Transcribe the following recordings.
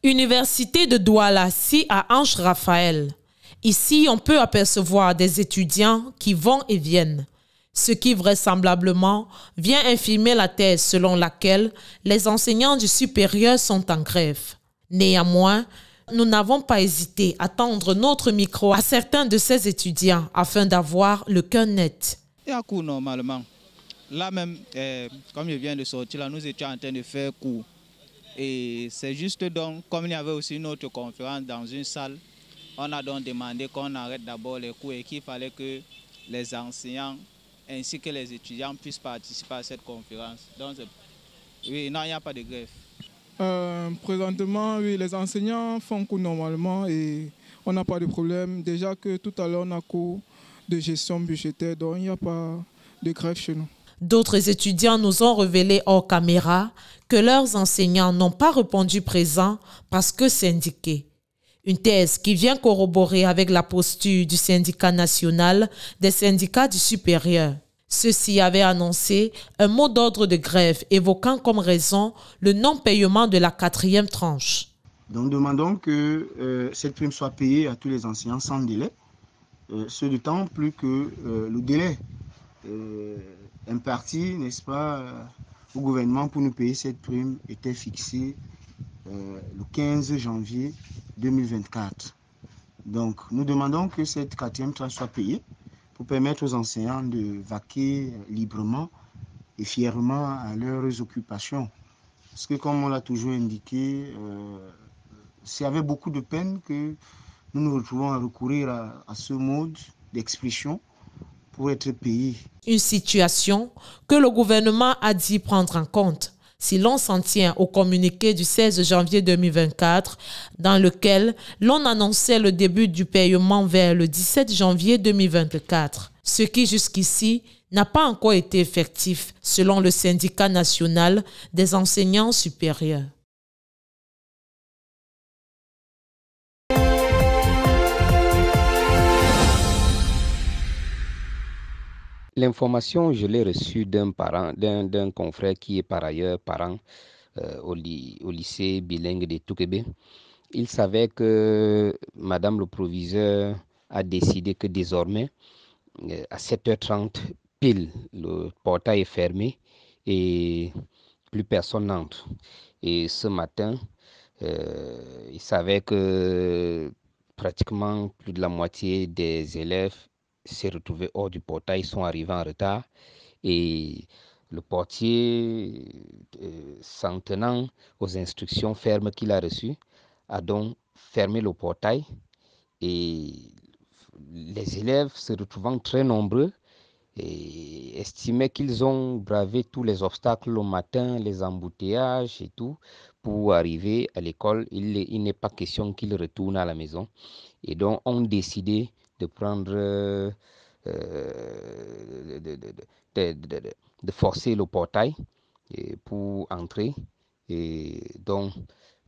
Université de Douala, si à Ange Raphaël. Ici, on peut apercevoir des étudiants qui vont et viennent, ce qui vraisemblablement vient infirmer la thèse selon laquelle les enseignants du supérieur sont en grève. Néanmoins, nous n'avons pas hésité à tendre notre micro à certains de ces étudiants afin d'avoir le cœur net. Il y a cours normalement. Là même, comme je viens de sortir, là, nous étions en train de faire cours. Et c'est juste donc, comme il y avait aussi une autre conférence dans une salle, on a donc demandé qu'on arrête d'abord les cours et qu'il fallait que les enseignants ainsi que les étudiants puissent participer à cette conférence. Donc, oui, non, il n'y a pas de grève. Présentement, oui, les enseignants font cours normalement et on n'a pas de problème. Déjà que tout à l'heure, on a cours de gestion budgétaire, donc il n'y a pas de grève chez nous. D'autres étudiants nous ont révélé hors caméra que leurs enseignants n'ont pas répondu présent parce que syndiqués. Une thèse qui vient corroborer avec la posture du syndicat national des syndicats du supérieur. Ceux-ci avaient annoncé un mot d'ordre de grève évoquant comme raison le non-paiement de la 4e tranche. Donc nous demandons que cette prime soit payée à tous les enseignants sans délai, ce d'autant plus que le délai imparti, n'est-ce pas, au gouvernement pour nous payer cette prime était fixé le 15 janvier 2024. Donc nous demandons que cette 4e tranche soit payée pour permettre aux enseignants de vaquer librement et fièrement à leurs occupations. Parce que comme on l'a toujours indiqué, c'est avec beaucoup de peine que nous nous retrouvons à recourir à ce mode d'expression pour être payés. Une situation que le gouvernement a dit prendre en compte, si l'on s'en tient au communiqué du 16 janvier 2024, dans lequel l'on annonçait le début du paiement vers le 17 janvier 2024, ce qui jusqu'ici n'a pas encore été effectif selon le syndicat national des enseignants supérieurs. L'information, je l'ai reçue d'un parent, d'un confrère qui est par ailleurs parent au lycée bilingue de Toukébé. Il savait que Madame le proviseur a décidé que désormais, à 7h30 pile, le portail est fermé et plus personne n'entre. Et ce matin, il savait que pratiquement plus de la moitié des élèves s'est retrouvé hors du portail, sont arrivés en retard et le portier, s'en tenant aux instructions fermes qu'il a reçues, a donc fermé le portail et les élèves se retrouvant très nombreux et estimaient qu'ils ont bravé tous les obstacles le matin, les embouteillages et tout, pour arriver à l'école. Il n'est pas question qu'ils retournent à la maison et donc ont décidé de prendre, de forcer le portail pour entrer. Et donc,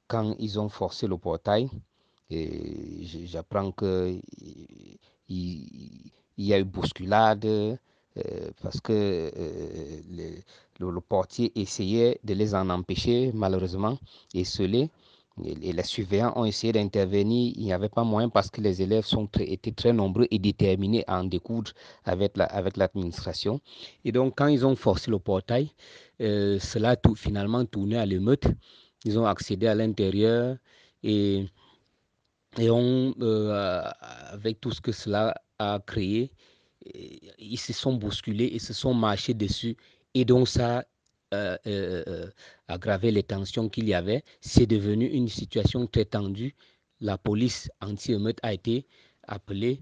quand ils ont forcé le portail, j'apprends qu'il y a eu bousculade parce que le portier essayait de les en empêcher, malheureusement, et scellé. Et les surveillants ont essayé d'intervenir, il n'y avait pas moyen parce que les élèves étaient très nombreux et déterminés à en découdre avec l'administration. Et donc, quand ils ont forcé le portail, cela a finalement tourné à l'émeute. Ils ont accédé à l'intérieur et avec tout ce que cela a créé, ils se sont bousculés, ils se sont marchés dessus et donc ça aggraver les tensions qu'il y avait. C'est devenu une situation très tendue. La police anti-émeute a été appelée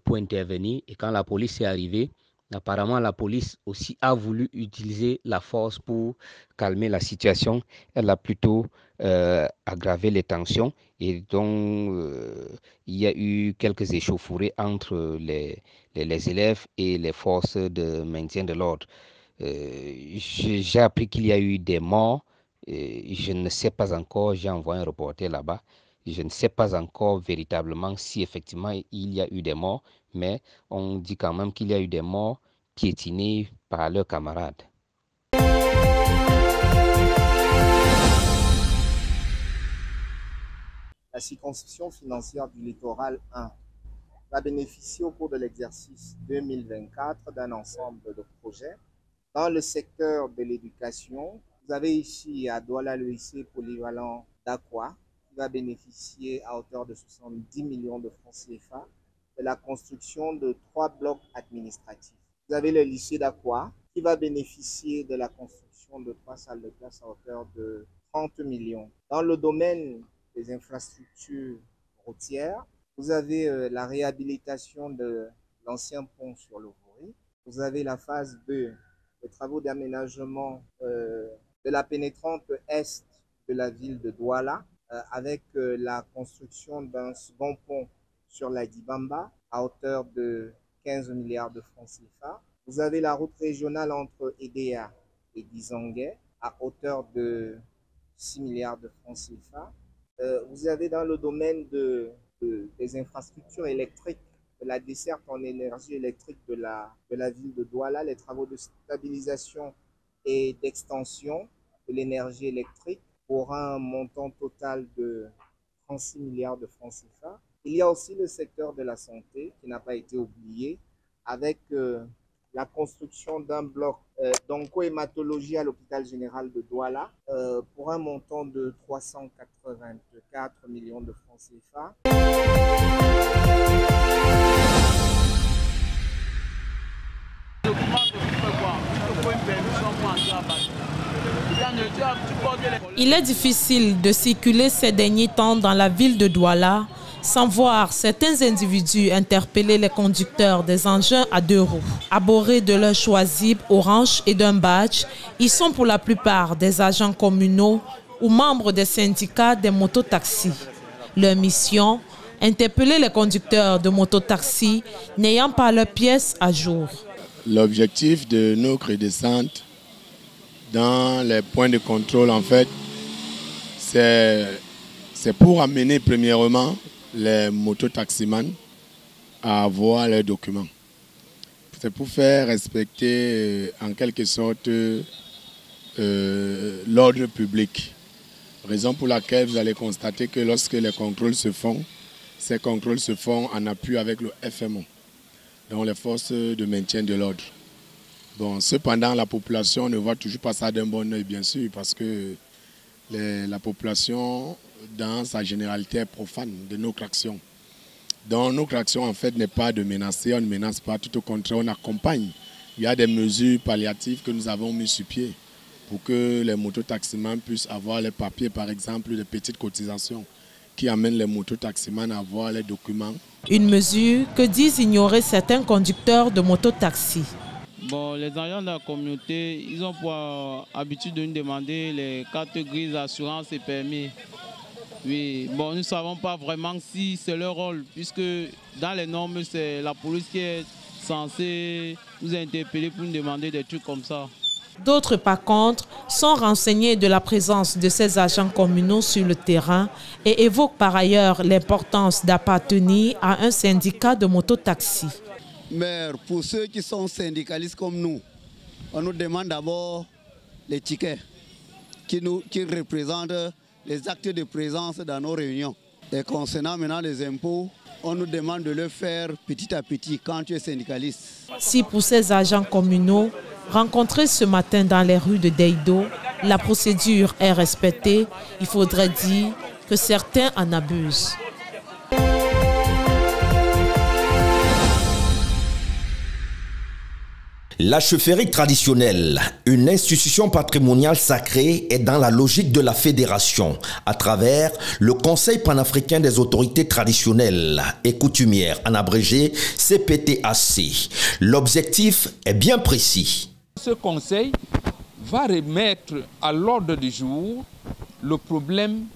pour intervenir et quand la police est arrivée, apparemment la police aussi a voulu utiliser la force pour calmer la situation. Elle a plutôt aggravé les tensions et donc il y a eu quelques échauffourées entre les élèves et les forces de maintien de l'ordre. J'ai appris qu'il y a eu des morts. Je ne sais pas encore, j'ai envoyé un reporter là-bas. Je ne sais pas encore véritablement si effectivement il y a eu des morts, mais on dit quand même qu'il y a eu des morts piétinés par leurs camarades. circonscription financière du littoral 1 va bénéficier au cours de l'exercice 2024 d'un ensemble de projets. Dans le secteur de l'éducation, vous avez ici à Douala le lycée polyvalent d'Aqua qui va bénéficier à hauteur de 70 millions de francs CFA de la construction de 3 blocs administratifs. Vous avez le lycée d'Aqua qui va bénéficier de la construction de 3 salles de classe à hauteur de 30 millions. Dans le domaine des infrastructures routières, vous avez la réhabilitation de l'ancien pont sur le Vori. Vous avez la phase 2, les travaux d'aménagement de la pénétrante est de la ville de Douala, avec la construction d'un second pont sur la Dibamba à hauteur de 15 milliards de francs CFA. Vous avez la route régionale entre Edea et Dizangué à hauteur de 6 milliards de francs CFA. Vous avez dans le domaine des infrastructures électriques, de la desserte en énergie électrique de la ville de Douala, les travaux de stabilisation et d'extension de l'énergie électrique pour un montant total de 36 milliards de francs CFA. Il y a aussi le secteur de la santé qui n'a pas été oublié avec la construction d'un bloc d'onco-hématologie à l'hôpital général de Douala pour un montant de 384 millions de francs CFA. Il est difficile de circuler ces derniers temps dans la ville de Douala sans voir certains individus interpeller les conducteurs des engins à 2 roues. Arborés de leur choisible orange et d'un badge, ils sont pour la plupart des agents communaux ou membres des syndicats des mototaxis. Leur mission, interpeller les conducteurs de mototaxis n'ayant pas leurs pièces à jour. L'objectif de nos redescentes dans les points de contrôle, en fait, c'est pour amener premièrement les mototaximans à avoir leurs documents. C'est pour faire respecter en quelque sorte l'ordre public. Raison pour laquelle vous allez constater que lorsque les contrôles se font, ces contrôles se font en appui avec le FMO, donc les forces de maintien de l'ordre. Bon, cependant, la population ne voit toujours pas ça d'un bon œil, bien sûr, parce que la population, dans sa généralité, est profane de notre action. Donc, notre action, en fait, n'est pas de menacer, on ne menace pas, tout au contraire, on accompagne. Il y a des mesures palliatives que nous avons mises sur pied pour que les mototaximans puissent avoir les papiers, par exemple, des petites cotisations qui amènent les mototaximans à avoir les documents. Une mesure que disent ignorer certains conducteurs de mototaxis. Bon, les agents de la communauté, ils ont pour habitude de nous demander les cartes grises, assurance et permis. Oui, bon, nous ne savons pas vraiment si c'est leur rôle, puisque dans les normes, c'est la police qui est censée nous interpeller pour nous demander des trucs comme ça. D'autres, par contre, sont renseignés de la présence de ces agents communaux sur le terrain et évoquent par ailleurs l'importance d'appartenir à un syndicat de mototaxi. Mais pour ceux qui sont syndicalistes comme nous, on nous demande d'abord les tickets qui représentent les actes de présence dans nos réunions. Et concernant maintenant les impôts, on nous demande de le faire petit à petit quand tu es syndicaliste. Si pour ces agents communaux, rencontrés ce matin dans les rues de Deido, la procédure est respectée, il faudrait dire que certains en abusent. La chefferie traditionnelle, une institution patrimoniale sacrée, est dans la logique de la fédération à travers le Conseil panafricain des autorités traditionnelles et coutumières, en abrégé CPTAC. L'objectif est bien précis. Ce conseil va remettre à l'ordre du jour le problème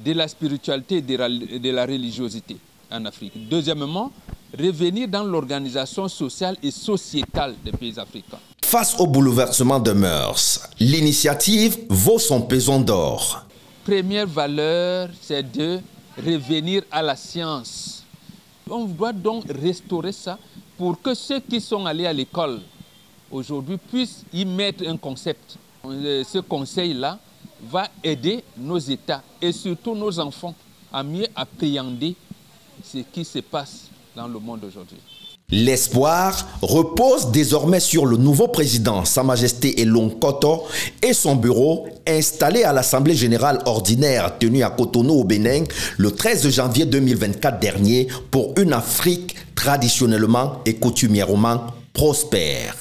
de la spiritualité et de la religiosité en Afrique. Deuxièmement, revenir dans l'organisation sociale et sociétale des pays africains. Face au bouleversement de mœurs, l'initiative vaut son pesant d'or. Première valeur, c'est de revenir à la science. On doit donc restaurer ça pour que ceux qui sont allés à l'école aujourd'hui puissent y mettre un concept. Ce conseil-là va aider nos États et surtout nos enfants à mieux appréhender ce qui se passe dans le monde aujourd'hui. L'espoir repose désormais sur le nouveau président, Sa Majesté Elon Koto, et son bureau installé à l'Assemblée générale ordinaire tenue à Cotonou au Bénin le 13 janvier 2024 dernier pour une Afrique traditionnellement et coutumièrement prospère.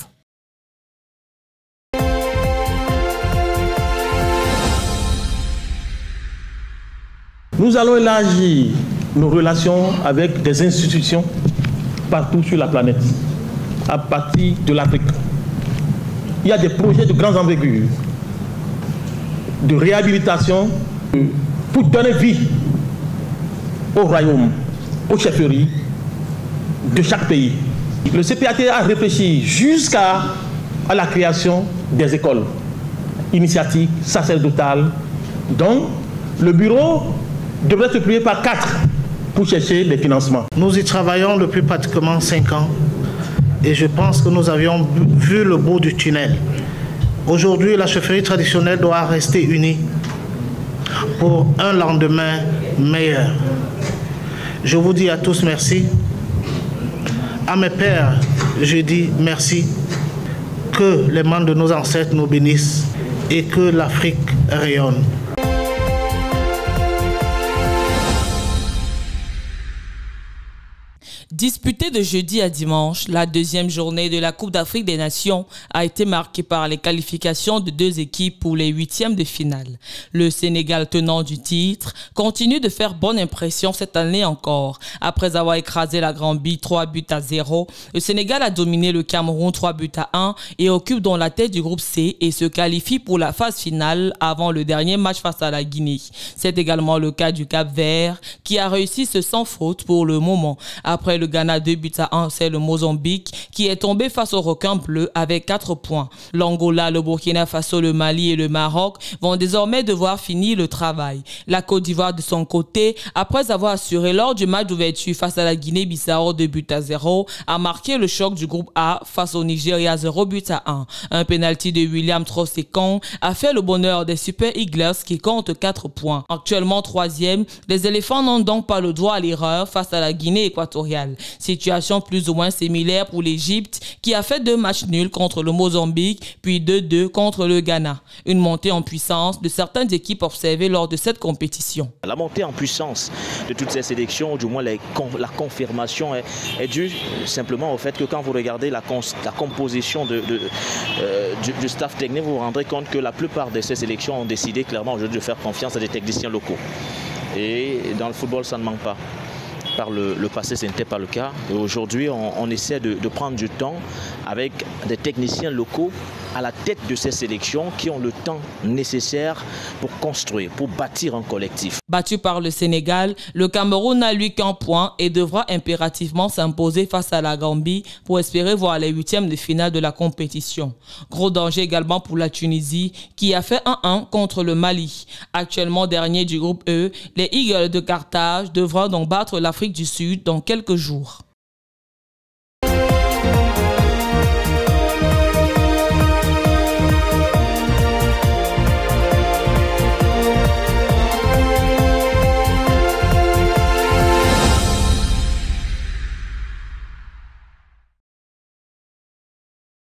Nous allons élargir nos relations avec des institutions partout sur la planète, à partir de l'Afrique. Il y a des projets de grande envergure, de réhabilitation pour donner vie au royaume, aux chefferies de chaque pays. Le CPAT a réfléchi jusqu'à la création des écoles initiatiques, sacerdotales, dont le bureau devrait se plier par 4 pour chercher les financements. Nous y travaillons depuis pratiquement 5 ans et je pense que nous avions vu le bout du tunnel. Aujourd'hui, la chefferie traditionnelle doit rester unie pour un lendemain meilleur. Je vous dis à tous merci. À mes pères, je dis merci. Que les mains de nos ancêtres nous bénissent et que l'Afrique rayonne. Disputée de jeudi à dimanche, la deuxième journée de la Coupe d'Afrique des Nations a été marquée par les qualifications de 2 équipes pour les 8e de finale. Le Sénégal, tenant du titre, continue de faire bonne impression cette année encore. Après avoir écrasé la Gambie 3-0, le Sénégal a dominé le Cameroun 3-1 et occupe donc la tête du groupe C et se qualifie pour la phase finale avant le dernier match face à la Guinée. C'est également le cas du Cap-Vert qui a réussi ce sans faute pour le moment. Après le Ghana 2-1, c'est le Mozambique qui est tombé face aux requins bleus avec 4 points. L'Angola, le Burkina Faso, le Mali et le Maroc vont désormais devoir finir le travail. La Côte d'Ivoire de son côté, après avoir assuré lors du match d'ouverture face à la Guinée-Bissau 2-0, a marqué le choc du groupe A face au Nigeria 0-1. Un penalty de William Trossekong a fait le bonheur des Super Eagles qui comptent 4 points. Actuellement 3e, les éléphants n'ont donc pas le droit à l'erreur face à la Guinée équatoriale. Situation plus ou moins similaire pour l'Égypte qui a fait 2 matchs nuls contre le Mozambique puis 2-2 contre le Ghana. Une montée en puissance de certaines équipes observées lors de cette compétition. La montée en puissance de toutes ces sélections, du moins la confirmation est due simplement au fait que quand vous regardez la composition du staff technique, vous vous rendrez compte que la plupart de ces sélections ont décidé clairement aujourd'hui de faire confiance à des techniciens locaux. Et dans le football, ça ne manque pas. Par le passé, ce n'était pas le cas. Et aujourd'hui, on essaie de prendre du temps avec des techniciens locaux à la tête de ces sélections qui ont le temps nécessaire pour construire, pour bâtir un collectif. Battu par le Sénégal, le Cameroun n'a lui qu'un point et devra impérativement s'imposer face à la Gambie pour espérer voir les 8e de finale de la compétition. Gros danger également pour la Tunisie qui a fait 1-1 contre le Mali. Actuellement dernier du groupe E, les Eagles de Carthage devront donc battre l'Afrique du Sud dans quelques jours.